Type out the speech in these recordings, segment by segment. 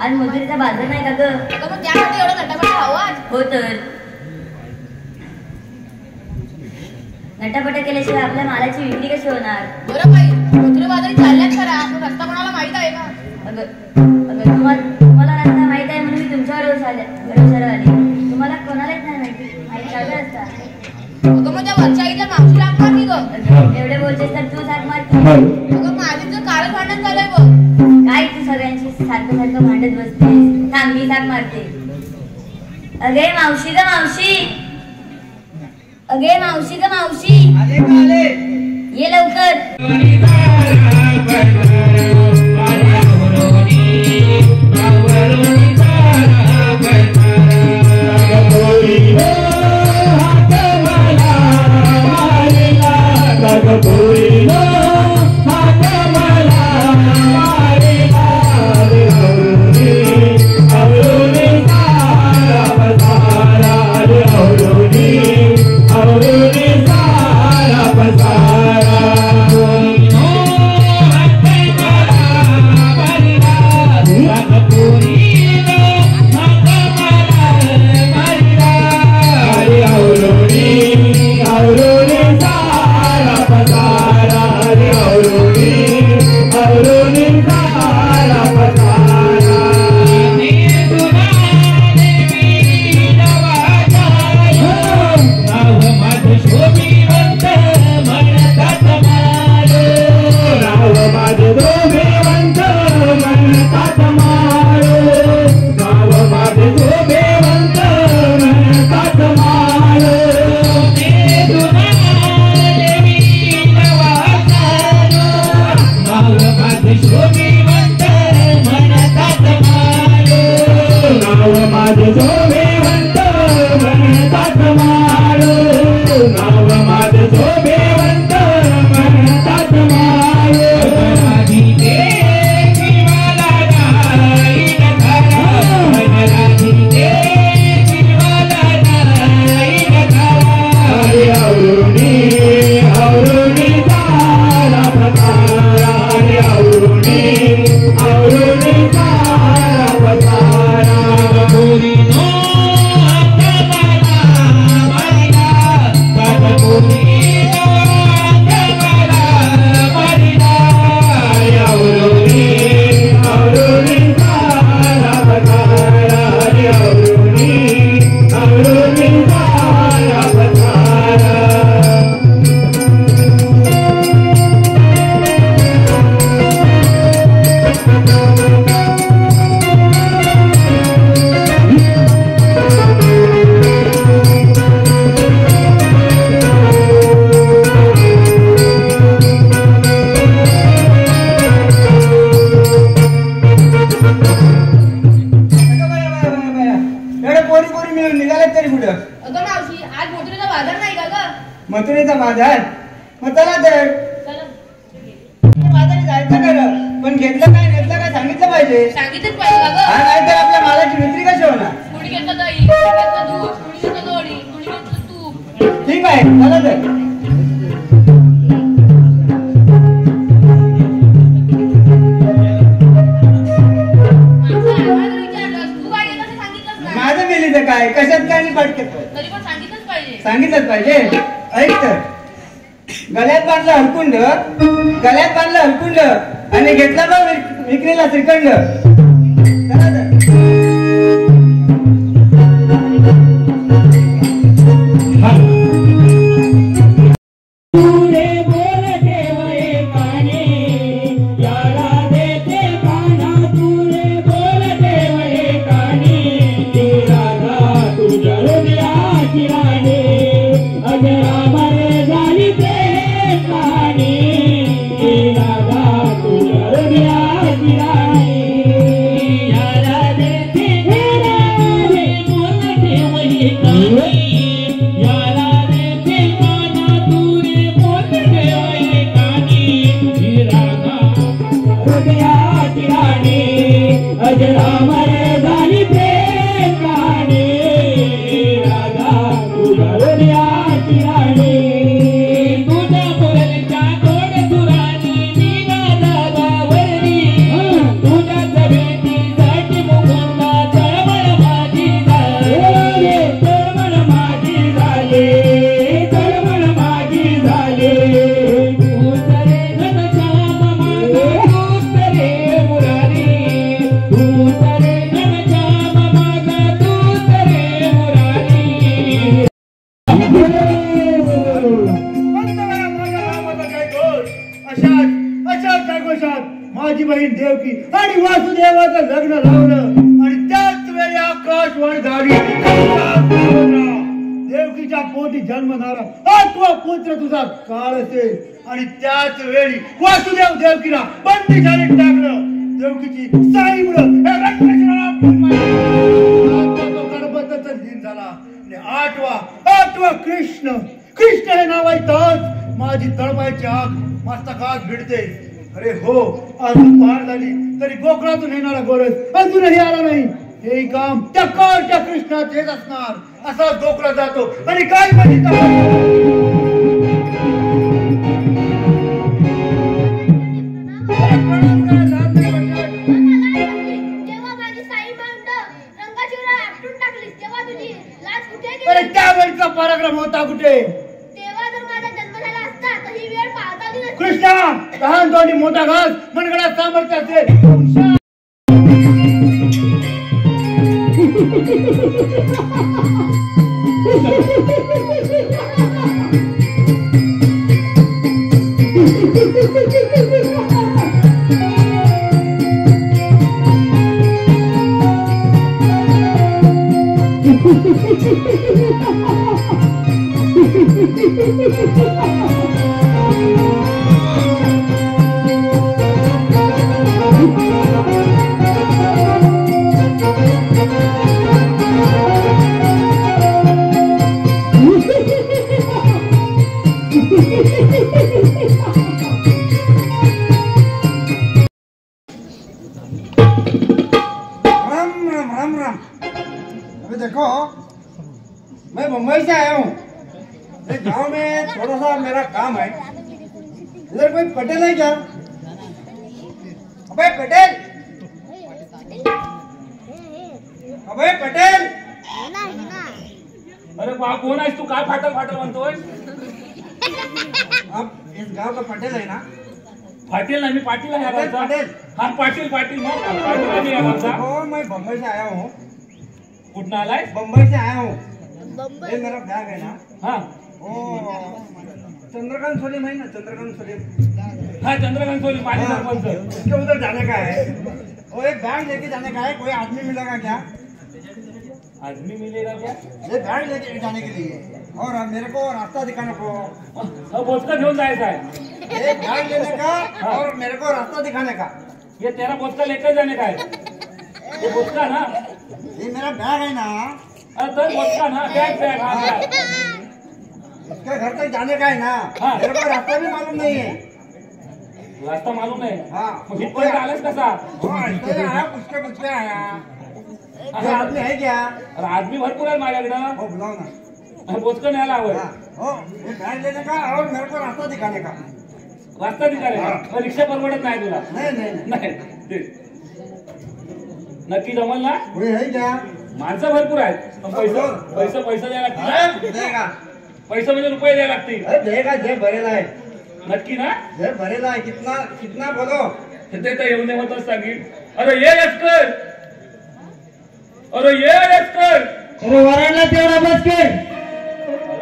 आज मजुरीचा बाजार नाही का ग? मग त्यामध्ये एवढं नटापट हवाच हो तर नटापट केल्याशिवाय आपल्या मालाची विक्री कशी होणार? बरं बाई, मजुरी बाजारी चालल्यात खरा, पण रस्ता कोणाला माहित आहे का? तुम्हाला रस्ता माहित आहे म्हणून मी तुमच्यावर भरोसा आली. तुम्हाला कोणालाच नाही माहित काय असता. अगं मग त्या वरच्या आईला मावशीला हाक मार की ग. एवढे बोलतेस तर तूच हाक मार की. अगं माझं जर कारण भांडण झालंय बघ. काय तू सगळ्यांची सारखं सारखं भांडत बसतेस. थांब मी हाक मारते. अगे मावशी ग मावशी, अगे मावशी ग मावशी, ये लवकर. समाधान. मग चला तर चला. बाजारी जायचं खरं, पण घेतलं काय नेतलं काय सांगितलं पाहिजे. सांगितलंच पाहिजे का हा, गं? नाही तर आपल्या मालाची विक्री कशी होणार. कुणी घेतलं दही, कुणी घेतलं दूध, कुणी घेतलं लोणी, कुणी घेतलं तूप. ठीक आहे, चला तर. माझं मेलीचं काय, कशात काय आणि पटकेत तरी पण सांगितलंच पाहिजे. सांगितलंच पाहिजे. ऐक तर, गळ्यात बांधलं हरकुंड, गळ्यात बांधलं हरकुंड आणि घेतला बघ विक्रीला श्रीखंड. चला तर. माझी बहीण देवकी आणि वासुदेवाचं लग्न लावलं आणि त्याच वेळी आकाशवाणी झाली. देवकीच्या पोटी जन्मणारा 8वा पुत्र तुझा काळ असेल आणि त्याच वेळी वासुदेव देवकीला बंदीशाळेत टाकलं. देवकीची साईमुळं गणपतीचा दिन झाला. 8वा कृष्ण हे नाव ऐकताच माझी तळपायची आग मस्तकात भिडते. अरे हो, अजून पहाट झाली तरी गोकुळातून येणारा गोरज अजूनही आला नाही. हे काम त्या काळच्या कृष्णात येत असणार. असा गोकुळात जातो आणि काय म्हणजे त्यावेळीचा पराक्रम होता कुठे. कृष्णा लहान तोंडी मोठा घास मनगडात सामर्थ्य असेल. राम राम. अभी देखो, मैं मुंबई से आया हूँ. इस गांव में थोड़ा सा मेरा काम है. इधर कोई पटेल है क्या? अबे पटेल, अबे पटेल. अरे बा कोण आहेस तू? काय फाटल फाटल म्हणतोय? आप इस गांव का पटेल है ना? पाटील नाही, मी पाटील आहे. पटेल, पटेल. हा पाटील पाटील मग पाटील आहे मी या गावचा. हो, मैं बम्बई से आया हूँ. कुठं आलाय? बम्बई से आया हूँ. ये मेरा बैग है ना. हा ओ चंद्रकांत सोली है ना, चंद्रकांत सोली. हा चंद्रकांत सोली माझे सरपंच. इसके उधर जाने का है. वो एक बैग लेके जाने का है. कोई आदमी मिलेगा क्या? आदमी मिलेगा क्या? ये बैग लेके जाने के लिए और मेरे को रास्ता दिखाने को. बोचका घेऊन जायचा आहे. ये बैग लेने का और मेरे को रास्ता दिखाने का. ये तेरा बोचका लेकर जाने का है. ये बोचका ना, ये मेरा बैग है ना. अरे तो बोचका ना, बैग बैग हा बैग. उसके घर तक जाने का है ना, हाँ। मेरे को रास्ता भी मालूम नहीं है। रास्ता मालूम आहे हाँ। मग इथपर्यंत आलास कसा ऐसे ही आया, पूछ के आया। ये आदमी है क्या? अरे आदमी भरपूर आहे माझ्याकडं वो बुलाओ ना। बोचकं न्यायला हवंय हाँ, वो ये बैग लेने का और मेरे को रास्ता दिखाने का। रास्ता दिकारे हा. रिक्षा परवडत नाही तुला नहीं नहीं नहीं। नाही ते. नक्की जमल ना कोई है क्या? माणसं भरपूर आहेत पण पैसा द्यायला लागतील देगा। पैसा म्हणजे रुपये द्यायला लागतील अरे देगा, जे भरेला है, नक्की ना जे भरेला है। कितना कितना बोलो। ते तर येऊन होतच सांगेल अरे ये लष्कर अरे ये लष्कर अरे वराडला तेवढा बस कर.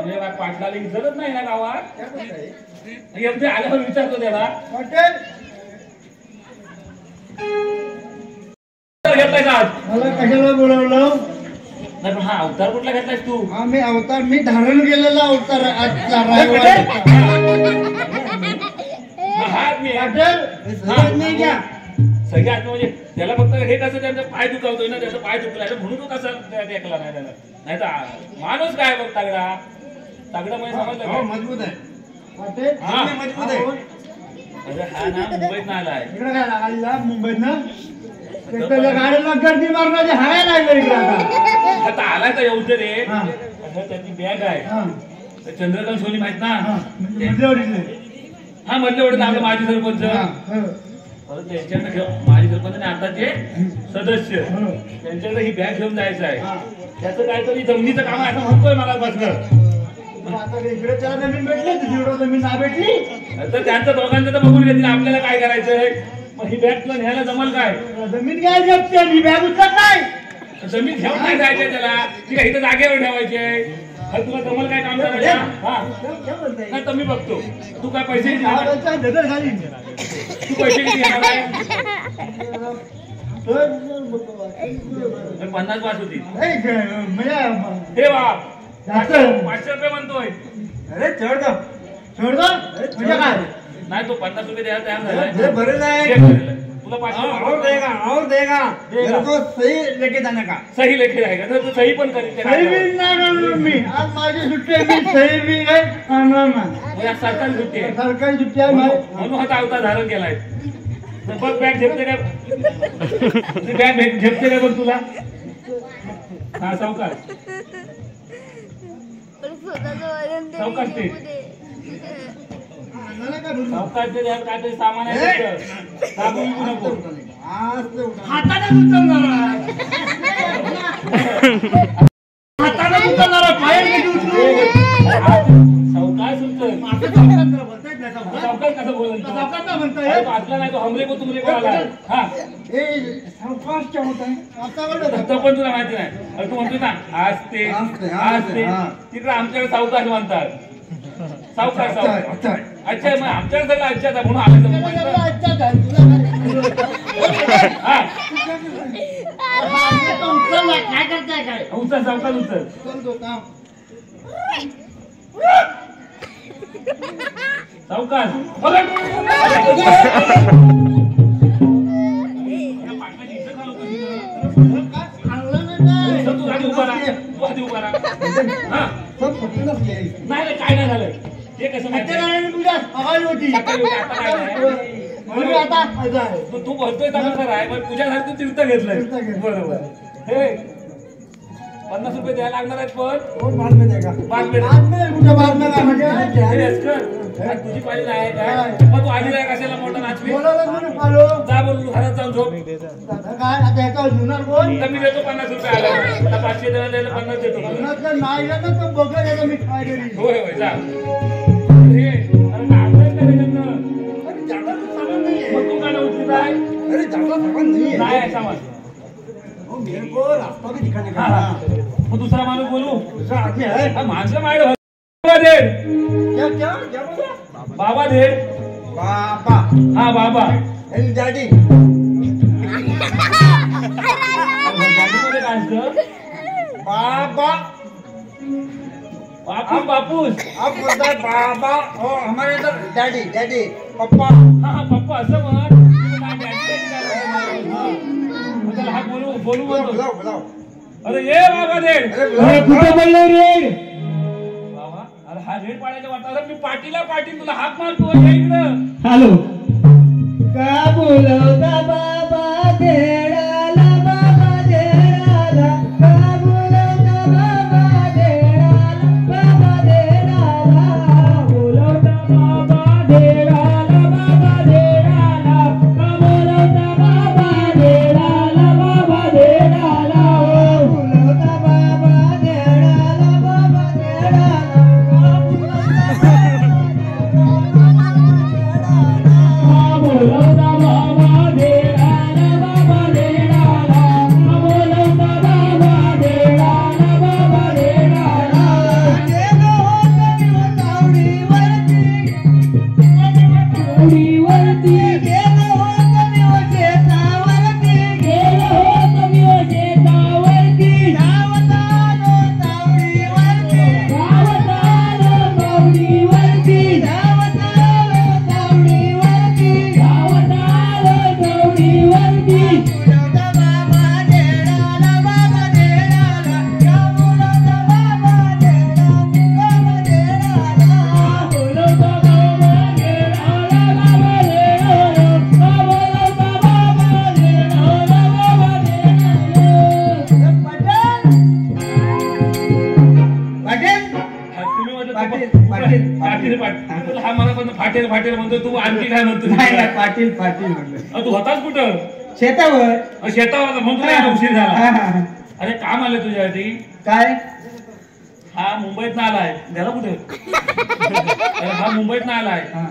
अरे बा पाटलाला इज्जतच नाही ना गावात एवढे आल्यावर विचारतो त्याला पाटील घेतलाय का आज मला कशाला बोलवलं? नाही पण हा अवतार कुठला घेतलायस तू हा मी अवतार, मी धारण केलेला अवतार आजचा रायवाडीचा. हा आदमी आहे. पाटील समजत नाही क्या? सगळे आदमी म्हणजे त्याला फक्त हे कसं त्यांचा पाय दुखावतोय ना त्याचा पाय दुखलाय म्हणून तो कसा टेकला नाही त्याला नाही तर माणूस काय बघ तागडा म्हणजे समजलं हो, का? मजबूत है। पाटील हा. आदमी मजबूत है। अरे हा ना मुंबईत ना आलाय इकडे काय लागला मुंबईत ना? त्याच्या गाडीला गर्दी मारण्याचे हाय लागलं इकडे आता. आता आलाय तर येऊ रे हा. आता त्याची बॅग आहे हा. तर चंद्रकांत सोनी माहित हा. ना म्हणजे मध्यवर्तीचे. हा मधले एवढे आपले माजी सरपंच हा. हो. परत त्यांच्याकडे माजी सरपंच आणि आताचे सदस्य हो. त्यांच्याकडे ही बॅग घेऊन जायचं आहे हा. त्याचं काहीतरी जमिनीचं काम आहे असं म्हणतोय मला बसलं मग आता इकडे त्याला जमीन भेटली, तिकडे जमीन नाही भेटली. तर त्यांचं दोघांचं तर बघून घेतलं आपल्याला काय करायचंय मग ही बॅग तुला न्यायला जमल काय जमीन काय जपते, मी बॅग उचलत नाही. जमीन घेऊन नाही जायचंय त्याला ती काय इथं जागेवर ठेवायची आहे अरे तुला जमल काय काम करायचं हा काय बोलताय? नाही तर मी बघतो तू काय पैसे किती हा, घेणार? त्याच्या धडर झाली. तू पैसे किती घेणार आहे नाही, 50 पास होती म्हणजे हे बाप जास्त. 500 रुपये म्हणतोय अरे छोड़ दो। सोड दो. म्हणजे काय? नाही तो 50 रुपये द्यायला तयार झालाय जे भरेला हे है, भरलेलं आहे. तुला 500 और रुपये देगा, और देगा। देगा। मेरे को सही लेके जाने का। सही लेखे आहे का तर तू सही पण करीत सही बी नाही करणार मी. आज माझी सुट्टी आहे, मी सही बी काही आणणार नाही. या सरकारी सुट्टी आहे सरकारी सुट्टी आहे माझी. म्हणून हा अवतार धारण केलाय तर बघ बॅग झेपते काय ती बॅग झेपते काय बघ तुला हा सावकार सावकार ते आणणार का भरून? सावकारचे ध्यान काहीतरी सामान आहे त्याचं. दाबून विकू नको आज से उठा। हाताने उचलणार आहे. हाताने उचलणार आहे, पायाने कधी उचलू? सावकार सुचल असं सावकार बोलतायत ना, सावकार? सावकार कसं बोलत सावकार काय म्हणताय? असला नाही तो हमरे को तुमरे को आला हा हे सावकार क्या होत आहे? आता बोलत तर पण तुला माहिती नाही अरे तू म्हणतोय ना आज ते हा. तिकडे आमच्याकडे सावकार म्हणतात सावकार अच्छा, सावकार अच्छा। अच्छा मग आमच्याकडे सगळं अच्छा आहे, म्हणून आलं मुंबईत हा काय करताय काय? उचल सावकार उचल उचलतो का? सावकार चांगलं नाही काय? तू आधी उभा राहा तू आधी उभा राहा हा सब पटकनच गेली. नाही काय नाही झालं ते कसं माहिती आहे? सत्यनारायण पूजा सकाळी होती. सकाळी होती, आता काय नाही. म्हणून आता आज आहे. तू बोलतोय चांगलं खरं आहे पण तुझ्यासाठी तू तीर्थ घेतलंय तीर्थ घेतलंय. बरोबर हे 50 रुपये द्यायला लागणार आहेत पण और बाद में देगा। बाद में आज नाही, कुठं बातम्या काय म्हणजे? हे लष्कर, आज तुझी पाळी नाही काय मग तू आधी नाही कशाला मोठा नाचवी बोलावलं म्हणून आलो. जा बोलू घरात जाऊन झोप आता काय आता याच्यावर जुनार कोण? तर मी देतो 50 रुपये आला आता 500 द्यायला 50 देतो जुनार नाही गेलं तर तो बघत येतो मी काय करीन. होय होय जा हे अरे काढताय का त्याच्यातनं अरे ज्यादा तो सामान नहीं है। मग तू काय उचलीत आहे अरे ज्यादा सामान नहीं है। नाही आहे सामान वो मेरे को रास्ता भी दिखाने का हा, है हा. ना। मग दुसरा माणूस बोलू दूसरा आदमी है। हा, माणसं माझ्या बाबा धेड क्या क्या क्या बोला? बाबा धेड बाबा हा बाबा एंड डैडी। गाडीमध्ये काय असतं बाबा बापूस बापूस आप बोलता है बाबा और हमारे इधर डैडी डैडी पप्पा। हा हा पप्पा असं म्हण तुम्ही काय डॅडी डॅडी काय हा. मग त्याला हा बोलू बोलू बुलाओ बोलतो बुलाओ बुलाओ। अरे ये बाबा धेड अरे अरे बुलाओ कुठं बोललो रे? बाबा अरे हा रेड पाड्याच्या वाटाला मी पाटीला पाटील तुला हाक मारतो या इकडं. हॅलो का बोलवता बाबा देडाला बाबा देडाला का बोलवता बाबा देडाला बाबा देडाला बोलवता बाबा देडाला बाबा देडाला का बोलवता बाबा देडाला बाबा देडाला बोलवता बाबा देडाला बाबा देडाला बोलवता बाबा देडाला बाबा देडाला बोलवता बाबा देडाला बाबा देडाला गेलो होतो तावडीवरती गेलो होतो मी शेतावरती गेलो होतो मी शेतावरती धावत आलो तावडीवरती धावत आलो तावडीवरती धावत आलो तावडीवरती धावत आलो तावडीवरती बोलवता बाबा देडाला बाबा देडाला का बोलवता बाबा देडाला बाबा देडाला बोलवता बाबा देडाला बाबा देडाला का बोलवता बाबा देडाला बाबा देडाला पाटील हा, तुम्ही म्हणतो पाटील, तू- पाटील, पाटील पाटील तुला हा मला पण फाटेल फाटेल म्हणतो तू आणखी काय म्हणतो नाही नाही पाटील पाटील म्हटलं तू होतास कुठं शेतावर शेतावर होता, म्हणून तुला इकडे उशीर हा, झाला. हा. अरे काम आलं तुझ्यासाठी. काय हा मुंबईत आलाय. गेला कुठे? अरे हा मुंबईत आलाय. हा.